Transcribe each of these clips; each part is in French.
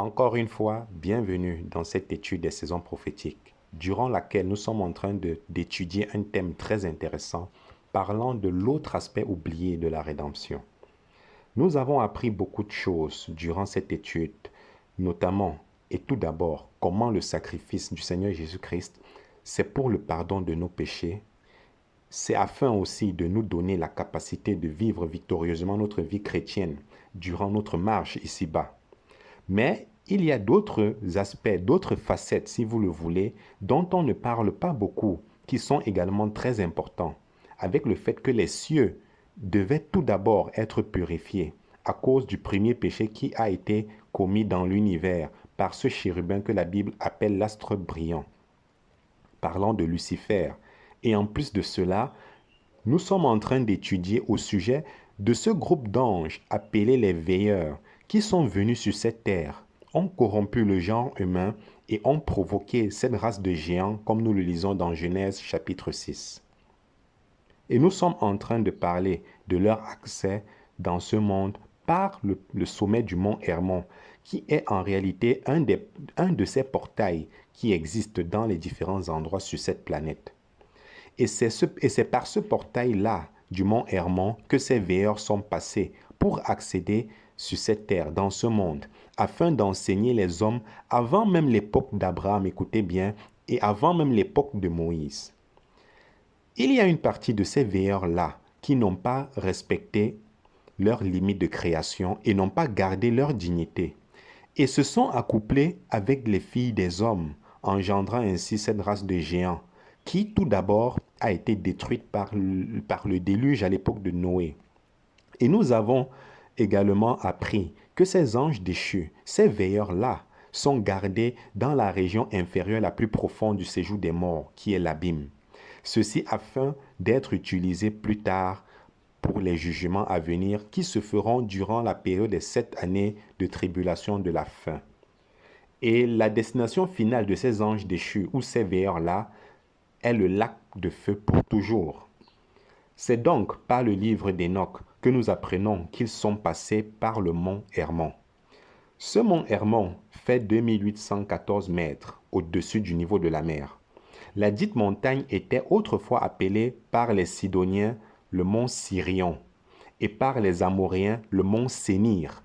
Encore une fois, bienvenue dans cette étude des saisons prophétiques, durant laquelle nous sommes en train d'étudier un thème très intéressant, parlant de l'autre aspect oublié de la rédemption. Nous avons appris beaucoup de choses durant cette étude, notamment et tout d'abord comment le sacrifice du Seigneur Jésus-Christ, c'est pour le pardon de nos péchés, c'est afin aussi de nous donner la capacité de vivre victorieusement notre vie chrétienne durant notre marche ici-bas. Mais il y a d'autres aspects, d'autres facettes, si vous le voulez, dont on ne parle pas beaucoup, qui sont également très importants, avec le fait que les cieux devaient tout d'abord être purifiés à cause du premier péché qui a été commis dans l'univers par ce chérubin que la Bible appelle l'astre brillant, parlant de Lucifer. Et en plus de cela, nous sommes en train d'étudier au sujet de ce groupe d'anges appelés les veilleurs qui sont venus sur cette terre, ont corrompu le genre humain et ont provoqué cette race de géants comme nous le lisons dans Genèse chapitre 6. Et nous sommes en train de parler de leur accès dans ce monde par le sommet du mont Hermon, qui est en réalité un de ces portails qui existent dans les différents endroits sur cette planète. Et c'est par ce portail-là du mont Hermon que ces veilleurs sont passés pour accéder sur cette terre, dans ce monde, afin d'enseigner les hommes avant même l'époque d'Abraham, écoutez bien, et avant même l'époque de Moïse. Il y a une partie de ces veilleurs-là qui n'ont pas respecté leurs limites de création et n'ont pas gardé leur dignité, et se sont accouplés avec les filles des hommes, engendrant ainsi cette race de géants, qui tout d'abord a été détruite par le déluge à l'époque de Noé. Et nous avons également appris que ces anges déchus, ces veilleurs-là, sont gardés dans la région inférieure la plus profonde du séjour des morts, qui est l'abîme. Ceci afin d'être utilisés plus tard pour les jugements à venir qui se feront durant la période des 7 années de tribulation de la fin. Et la destination finale de ces anges déchus ou ces veilleurs-là est le lac de feu pour toujours. C'est donc par le livre d'Enoch que nous apprenons qu'ils sont passés par le mont Hermon. Ce mont Hermon fait 2814 mètres au-dessus du niveau de la mer. La dite montagne était autrefois appelée par les Sidoniens le mont Sirion et par les Amoréens le mont Sénir,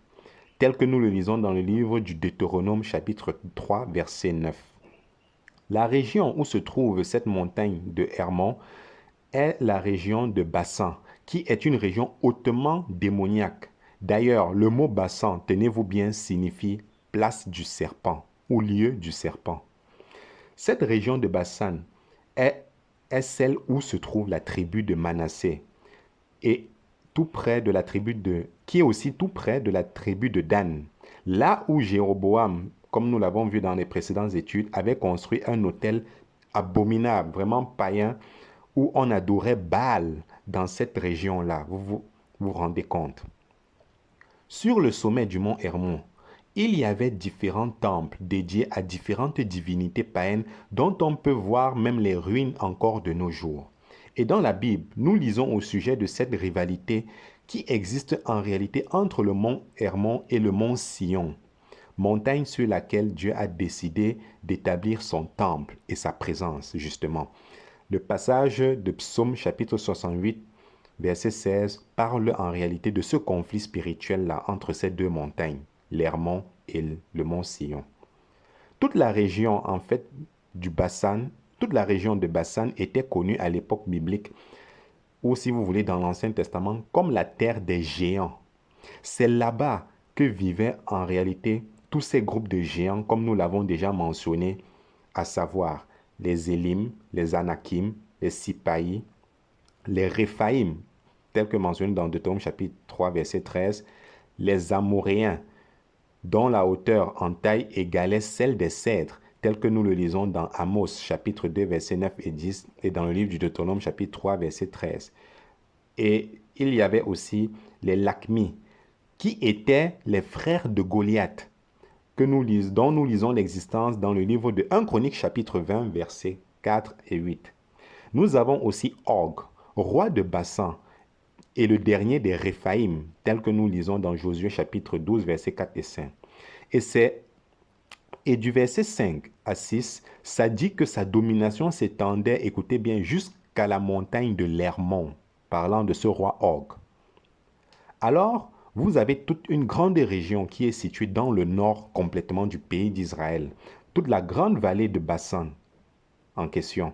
tel que nous le lisons dans le livre du Deutéronome chapitre 3 verset 9. La région où se trouve cette montagne de Hermon est la région de Bassan, qui est une région hautement démoniaque. D'ailleurs, le mot Bassan, tenez-vous bien, signifie place du serpent ou lieu du serpent. Cette région de Bassan est celle où se trouve la tribu de Manassé et tout près de la tribu qui est aussi tout près de la tribu de Dan, là où Jéroboam, comme nous l'avons vu dans les précédentes études, avait construit un autel abominable, vraiment païen, où on adorait Baal dans cette région-là. Vous rendez compte? Sur le sommet du mont Hermon, il y avait différents temples dédiés à différentes divinités païennes dont on peut voir même les ruines encore de nos jours. Et dans la Bible, nous lisons au sujet de cette rivalité qui existe en réalité entre le mont Hermon et le mont Sion, montagne sur laquelle Dieu a décidé d'établir son temple et sa présence, justement. Le passage de Psaume chapitre 68, verset 16, parle en réalité de ce conflit spirituel-là entre ces deux montagnes, l'Hermon et le mont Sion. Toute la région, en fait, du Bassan, toute la région de Bassan était connue à l'époque biblique, ou si vous voulez dans l'Ancien Testament, comme la terre des géants. C'est là-bas que vivaient en réalité tous ces groupes de géants, comme nous l'avons déjà mentionné, à savoir les Élim, les Anakim, les Sipaï, les Réphaïm, tels que mentionné dans Deutéronome chapitre 3, verset 13, les Amoréens, dont la hauteur en taille égalait celle des cèdres, tel que nous le lisons dans Amos chapitre 2, verset 9 et 10, et dans le livre du Deutéronome chapitre 3, verset 13. Et il y avait aussi les Lakmi, qui étaient les frères de Goliath, dont nous lisons l'existence dans le livre de 1 Chronique chapitre 20, versets 4 et 8. Nous avons aussi Og, roi de Bassan, et le dernier des Réphaïm, tel que nous lisons dans Josué chapitre 12, versets 4 et 5. Et c'est Et du verset 5 à 6, ça dit que sa domination s'étendait, écoutez bien, jusqu'à la montagne de l'Hermon, parlant de ce roi Og. Alors, vous avez toute une grande région qui est située dans le nord complètement du pays d'Israël, toute la grande vallée de Bassan en question.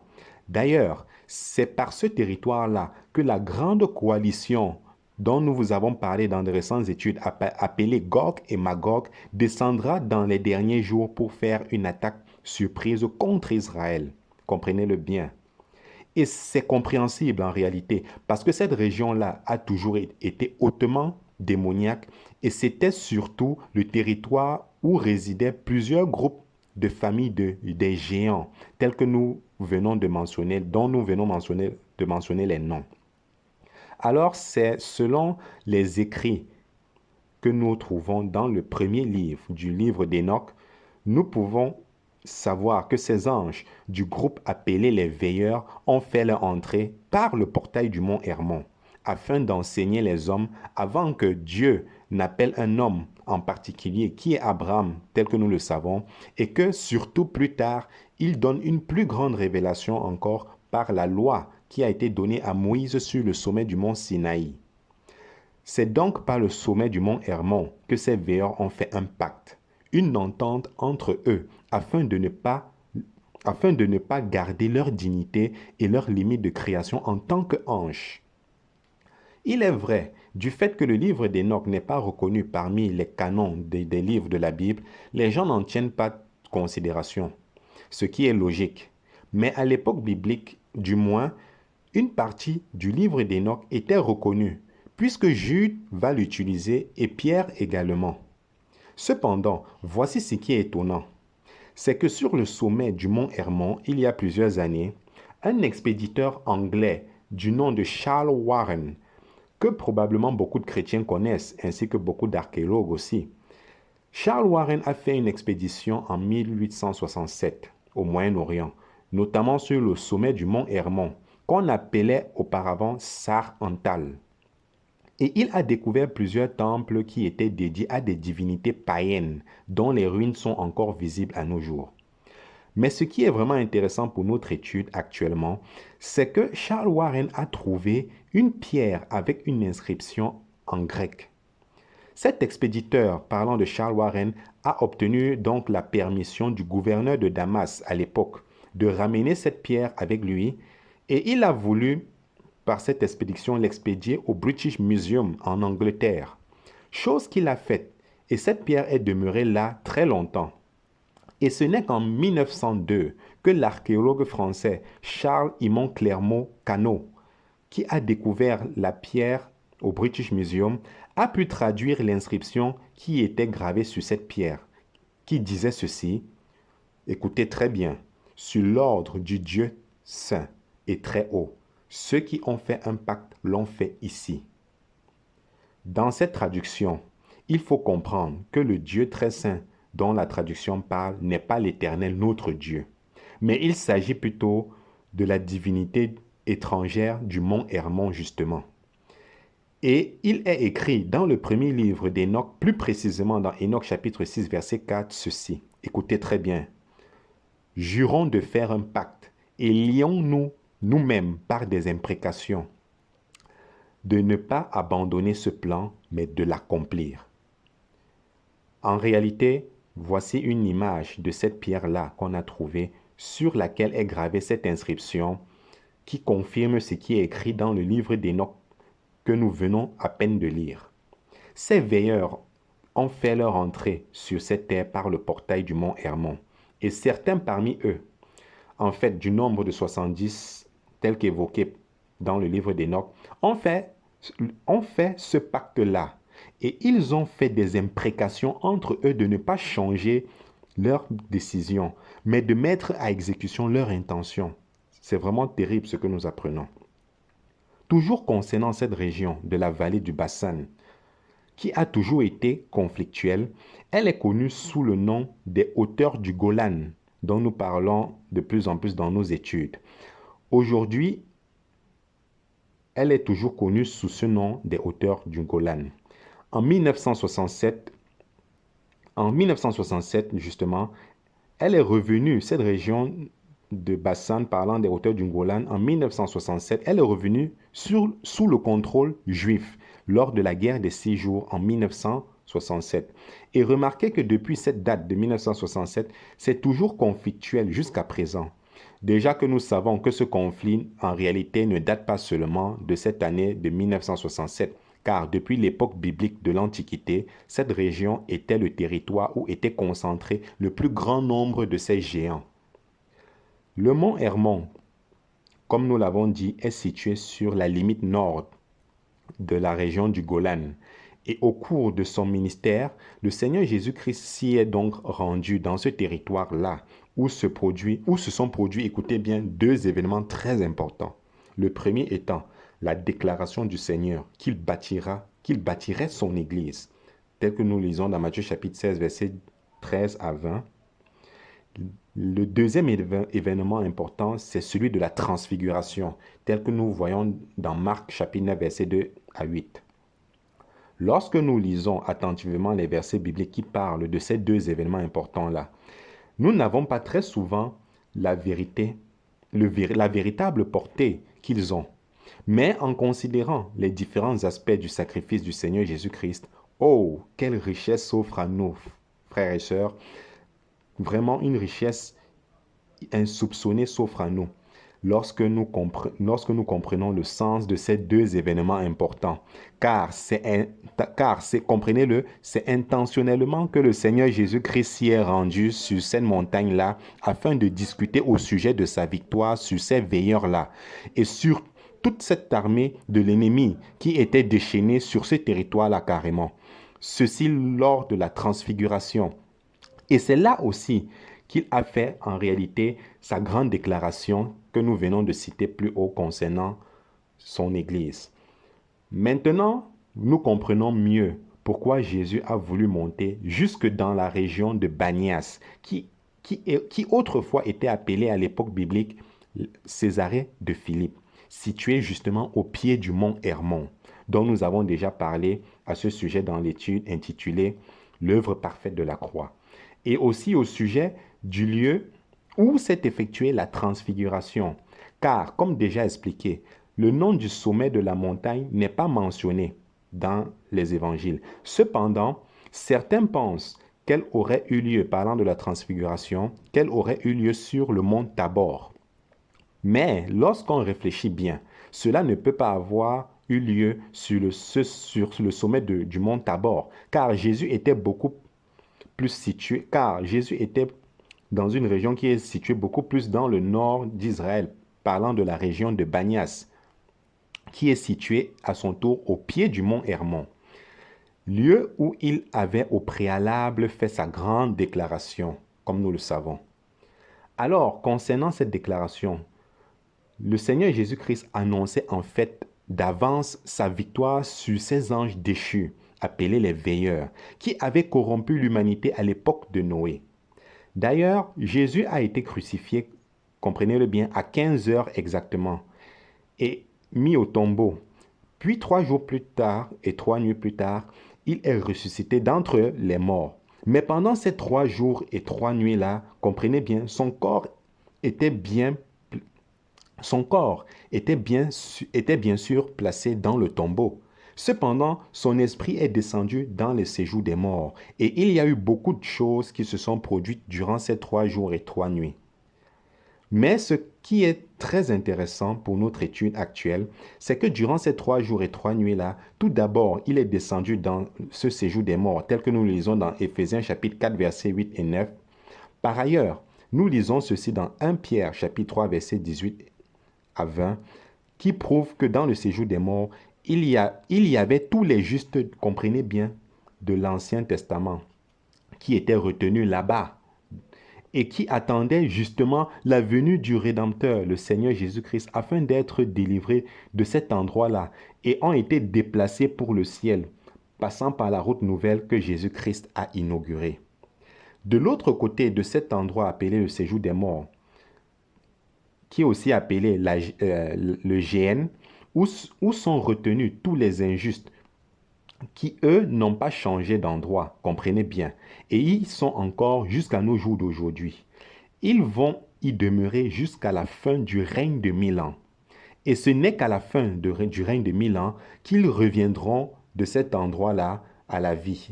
D'ailleurs, c'est par ce territoire-là que la grande coalition dont nous vous avons parlé dans de récentes études, appelée Gog et Magog, descendra dans les derniers jours pour faire une attaque surprise contre Israël. Comprenez-le bien. Et c'est compréhensible en réalité, parce que cette région-là a toujours été hautement démoniaque et c'était surtout le territoire où résidaient plusieurs groupes de familles des géants, tels que nous venons de mentionner, dont nous venons de mentionner les noms. Alors c'est selon les écrits que nous trouvons dans le premier livre du livre d'Enoch, nous pouvons savoir que ces anges du groupe appelé les veilleurs ont fait leur entrée par le portail du mont Hermon, afin d'enseigner les hommes avant que Dieu n'appelle un homme en particulier qui est Abraham, tel que nous le savons, et que surtout plus tard, il donne une plus grande révélation encore par la loi qui a été donnée à Moïse sur le sommet du mont Sinaï. C'est donc par le sommet du mont Hermon que ces veilleurs ont fait un pacte, une entente entre eux, afin de ne pas garder leur dignité et leur limite de création en tant qu'anges. Il est vrai, du fait que le livre d'Enoch n'est pas reconnu parmi les canons des livres de la Bible, les gens n'en tiennent pas considération, ce qui est logique. Mais à l'époque biblique, du moins, une partie du livre d'Enoch était reconnue, puisque Jude va l'utiliser et Pierre également. Cependant, voici ce qui est étonnant. C'est que sur le sommet du mont Hermon, il y a plusieurs années, un expéditeur anglais du nom de Charles Warren, que probablement beaucoup de chrétiens connaissent, ainsi que beaucoup d'archéologues aussi. Charles Warren a fait une expédition en 1867 au Moyen-Orient, notamment sur le sommet du mont Hermon, qu'on appelait auparavant Sar-Antal. Et il a découvert plusieurs temples qui étaient dédiés à des divinités païennes, dont les ruines sont encore visibles à nos jours. Mais ce qui est vraiment intéressant pour notre étude actuellement, c'est que Charles Warren a trouvé une pierre avec une inscription en grec. Cet expéditeur, parlant de Charles Warren, a obtenu donc la permission du gouverneur de Damas à l'époque de ramener cette pierre avec lui et il a voulu, par cette expédition, l'expédier au British Museum en Angleterre. Chose qu'il a faite et cette pierre est demeurée là très longtemps. Et ce n'est qu'en 1902 que l'archéologue français Charles-Imond Clermont-Canot, qui a découvert la pierre au British Museum, a pu traduire l'inscription qui était gravée sur cette pierre, qui disait ceci, écoutez très bien, sur l'ordre du Dieu saint et très haut, ceux qui ont fait un pacte l'ont fait ici. Dans cette traduction, il faut comprendre que le Dieu très saint dont la traduction parle n'est pas l'Éternel notre Dieu, mais il s'agit plutôt de la divinité étrangère du mont Hermon justement. Et il est écrit dans le premier livre d'Enoch, plus précisément dans Enoch chapitre 6 verset 4, ceci. Écoutez très bien. Jurons de faire un pacte et lions-nous nous-mêmes par des imprécations, de ne pas abandonner ce plan, mais de l'accomplir. En réalité, voici une image de cette pierre-là qu'on a trouvée, sur laquelle est gravée cette inscription qui confirme ce qui est écrit dans le livre d'Enoch que nous venons à peine de lire. Ces veilleurs ont fait leur entrée sur cette terre par le portail du mont Hermon, et certains parmi eux, en fait du nombre de 70 tel qu'évoqué dans le livre d'Enoch, ont fait ce pacte-là. Et ils ont fait des imprécations entre eux de ne pas changer leur décision, mais de mettre à exécution leur intention. C'est vraiment terrible ce que nous apprenons. Toujours concernant cette région de la vallée du Bassan, qui a toujours été conflictuelle, elle est connue sous le nom des hauteurs du Golan, dont nous parlons de plus en plus dans nos études. Aujourd'hui, elle est toujours connue sous ce nom des hauteurs du Golan. En 1967, En 1967, justement, elle est revenue, cette région de Bassan, parlant des hauteurs du Golan, en 1967, elle est revenue sous le contrôle juif lors de la guerre des 6 jours en 1967. Et remarquez que depuis cette date de 1967, c'est toujours conflictuel jusqu'à présent. Déjà que nous savons que ce conflit, en réalité, ne date pas seulement de cette année de 1967, car depuis l'époque biblique de l'Antiquité, cette région était le territoire où était concentré le plus grand nombre de ces géants. Le mont Hermon, comme nous l'avons dit, est situé sur la limite nord de la région du Golan. Et au cours de son ministère, le Seigneur Jésus-Christ s'y est donc rendu dans ce territoire-là, où se sont produits, écoutez bien, deux événements très importants. Le premier étant la déclaration du Seigneur qu'il bâtirait son Église, tel que nous lisons dans Matthieu chapitre 16, versets 13 à 20. Le deuxième événement important, c'est celui de la transfiguration, tel que nous voyons dans Marc chapitre 9, versets 2 à 8. Lorsque nous lisons attentivement les versets bibliques qui parlent de ces deux événements importants-là, nous n'avons pas très souvent la véritable portée qu'ils ont. Mais en considérant les différents aspects du sacrifice du Seigneur Jésus-Christ, oh, quelle richesse s'offre à nous, frères et sœurs. Vraiment une richesse insoupçonnée s'offre à nous lorsque nous comprenons le sens de ces deux événements importants. Comprenez-le, c'est intentionnellement que le Seigneur Jésus-Christ s'y est rendu sur cette montagne-là afin de discuter au sujet de sa victoire sur ces veilleurs-là et sur toute cette armée de l'ennemi qui était déchaînée sur ce territoire-là carrément. Ceci lors de la transfiguration. Et c'est là aussi qu'il a fait en réalité sa grande déclaration que nous venons de citer plus haut concernant son Église. Maintenant, nous comprenons mieux pourquoi Jésus a voulu monter jusque dans la région de Banias, qui autrefois était appelée à l'époque biblique Césarée de Philippe, située justement au pied du mont Hermon, dont nous avons déjà parlé à ce sujet dans l'étude intitulée « L'œuvre parfaite de la croix ». Et aussi au sujet du lieu où s'est effectuée la transfiguration. Car, comme déjà expliqué, le nom du sommet de la montagne n'est pas mentionné dans les évangiles. Cependant, certains pensent qu'elle aurait eu lieu, parlant de la transfiguration, qu'elle aurait eu lieu sur le mont Tabor. Mais lorsqu'on réfléchit bien, cela ne peut pas avoir eu lieu sur le sommet du mont Tabor, car Jésus était dans une région qui est située beaucoup plus dans le nord d'Israël, parlant de la région de Banias, qui est située à son tour au pied du mont Hermon, lieu où il avait au préalable fait sa grande déclaration, comme nous le savons. Alors, concernant cette déclaration, le Seigneur Jésus-Christ annonçait en fait d'avance sa victoire sur ces anges déchus, appelés les veilleurs, qui avaient corrompu l'humanité à l'époque de Noé. D'ailleurs, Jésus a été crucifié, comprenez-le bien, à 15 heures exactement, et mis au tombeau. Puis 3 jours plus tard et 3 nuits plus tard, il est ressuscité d'entre les morts. Mais pendant ces 3 jours et 3 nuits-là, comprenez bien, son corps était bien sûr placé dans le tombeau. Cependant, son esprit est descendu dans le séjour des morts, et il y a eu beaucoup de choses qui se sont produites durant ces 3 jours et 3 nuits. Mais ce qui est très intéressant pour notre étude actuelle, c'est que durant ces 3 jours et 3 nuits-là, tout d'abord, il est descendu dans ce séjour des morts, tel que nous lisons dans Éphésiens chapitre 4, versets 8 et 9. Par ailleurs, nous lisons ceci dans 1 Pierre chapitre 3, versets 18 à 20, qui prouve que dans le séjour des morts, il y avait tous les justes, comprenez bien, de l'Ancien Testament, qui étaient retenus là-bas et qui attendaient justement la venue du Rédempteur, le Seigneur Jésus-Christ, afin d'être délivrés de cet endroit-là et ont été déplacés pour le ciel, passant par la route nouvelle que Jésus-Christ a inaugurée. De l'autre côté de cet endroit appelé le séjour des morts, qui est aussi appelé le GN, où sont retenus tous les injustes, qui, eux, n'ont pas changé d'endroit, comprenez bien, et ils sont encore jusqu'à nos jours d'aujourd'hui. Ils vont y demeurer jusqu'à la fin du règne de 1000 ans. Et ce n'est qu'à la fin du règne de 1000 ans qu'ils reviendront de cet endroit-là à la vie,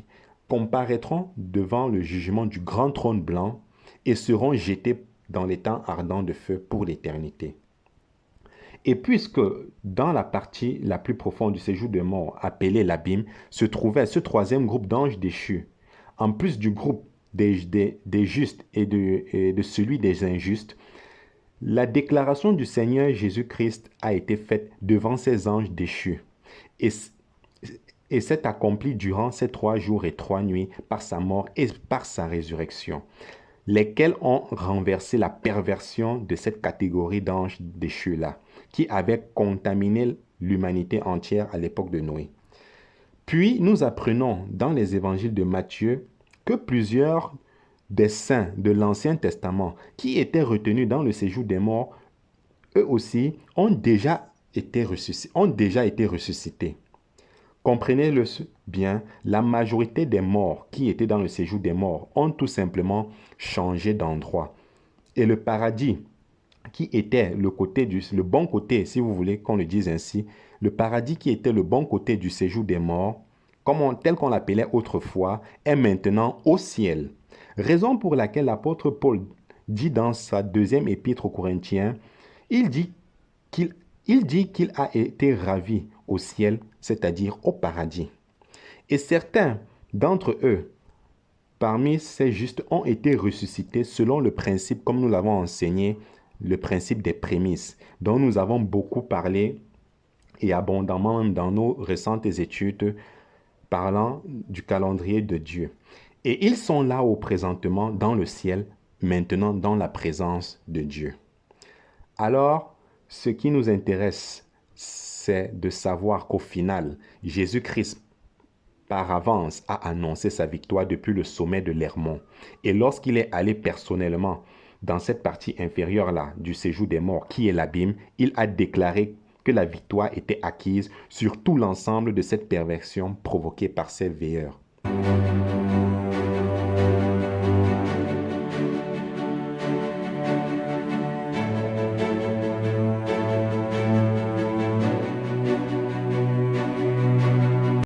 comparaîtront devant le jugement du grand trône blanc et seront jetés dans les temps ardents de feu pour l'éternité. Et puisque dans la partie la plus profonde du séjour des morts, appelée l'abîme, se trouvait ce troisième groupe d'anges déchus, en plus du groupe des justes et de celui des injustes, la déclaration du Seigneur Jésus-Christ a été faite devant ces anges déchus et s'est accomplie durant ces 3 jours et 3 nuits par sa mort et par sa résurrection, lesquels ont renversé la perversion de cette catégorie d'anges déchus-là, qui avait contaminé l'humanité entière à l'époque de Noé. Puis nous apprenons dans les évangiles de Matthieu que plusieurs des saints de l'Ancien Testament qui étaient retenus dans le séjour des morts, eux aussi ont déjà été ressuscités. Comprenez-le bien, la majorité des morts qui étaient dans le séjour des morts ont tout simplement changé d'endroit. Et le paradis, qui était le bon côté, si vous voulez qu'on le dise ainsi, le paradis qui était le bon côté du séjour des morts, tel qu'on l'appelait autrefois, est maintenant au ciel. Raison pour laquelle l'apôtre Paul dit dans sa 2e épître aux Corinthiens, il dit qu'il a été ravi au ciel, c'est-à-dire au paradis. Et certains d'entre eux, parmi ces justes, ont été ressuscités selon le principe, comme nous l'avons enseigné, le principe des prémices, dont nous avons beaucoup parlé et abondamment dans nos récentes études parlant du calendrier de Dieu. Et ils sont là au présentement dans le ciel, maintenant dans la présence de Dieu. Alors, ce qui nous intéresse, c'est de savoir qu'au final, Jésus-Christ, par avance, a annoncé sa victoire depuis le sommet de l'Hermon. Et lorsqu'il est allé personnellement dans cette partie inférieure-là du séjour des morts, qui est l'abîme, il a déclaré que la victoire était acquise sur tout l'ensemble de cette perversion provoquée par ces veilleurs.